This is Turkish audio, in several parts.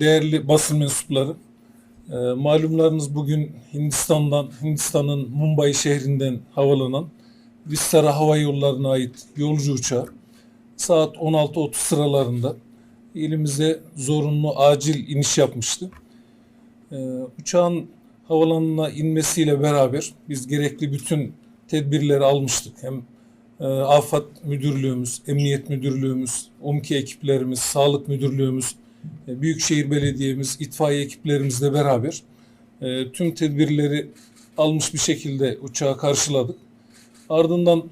Değerli basın mensupları, malumlarınız bugün Hindistan'ın Mumbai şehrinden havalanan Vistara Hava Yolları'na ait yolcu uçağı saat 16.30 sıralarında ilimize zorunlu acil iniş yapmıştı. Uçağın havalanına inmesiyle beraber biz gerekli bütün tedbirleri almıştık. Hem Afet Müdürlüğümüz, Emniyet Müdürlüğümüz, UMKE ekiplerimiz, Sağlık Müdürlüğümüz, Büyükşehir Belediye'miz, itfaiye ekiplerimizle beraber tüm tedbirleri almış bir şekilde uçağı karşıladık. Ardından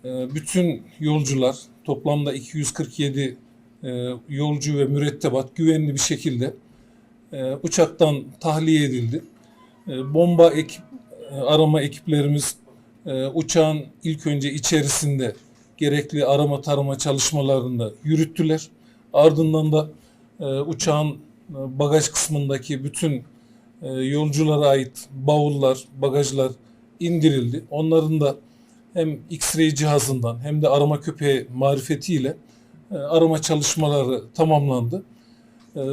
bütün yolcular, toplamda 247 yolcu ve mürettebat güvenli bir şekilde uçaktan tahliye edildi. Arama ekiplerimiz uçağın ilk önce içerisinde gerekli arama tarama çalışmalarında yürüttüler. Ardından da uçağın bagaj kısmındaki bütün yolculara ait bavullar, bagajlar indirildi. Onların da hem X-ray cihazından hem de arama köpeği marifetiyle arama çalışmaları tamamlandı.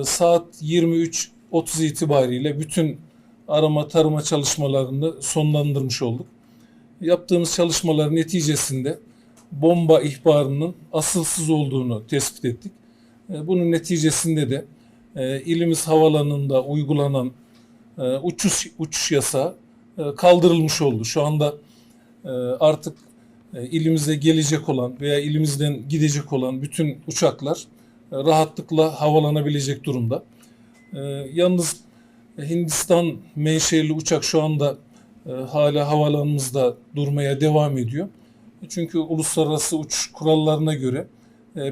Saat 23.30 itibariyle bütün arama tarama çalışmalarını sonlandırmış olduk. Yaptığımız çalışmalar neticesinde bomba ihbarının asılsız olduğunu tespit ettik. Bunun neticesinde de ilimiz havalanında uygulanan uçuş yasağı kaldırılmış oldu. Şu anda artık ilimize gelecek olan veya ilimizden gidecek olan bütün uçaklar rahatlıkla havalanabilecek durumda. Yalnız Hindistan menşeli uçak şu anda hala havalanımızda durmaya devam ediyor. Çünkü uluslararası uçuş kurallarına göre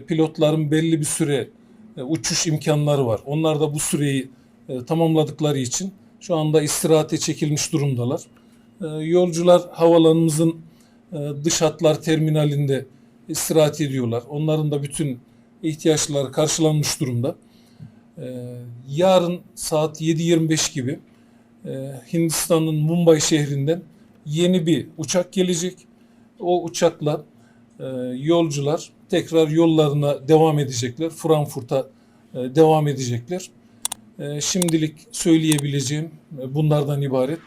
pilotların belli bir süre uçuş imkanları var. Onlar da bu süreyi tamamladıkları için şu anda istirahate çekilmiş durumdalar. Yolcular havalanımızın dış hatlar terminalinde istirahat ediyorlar. Onların da bütün ihtiyaçları karşılanmış durumda. Yarın saat 7.25 gibi Hindistan'ın Mumbai şehrinden yeni bir uçak gelecek. O uçakla yolcular tekrar yollarına devam edecekler. Frankfurt'a devam edecekler. Şimdilik söyleyebileceğim bunlardan ibaret.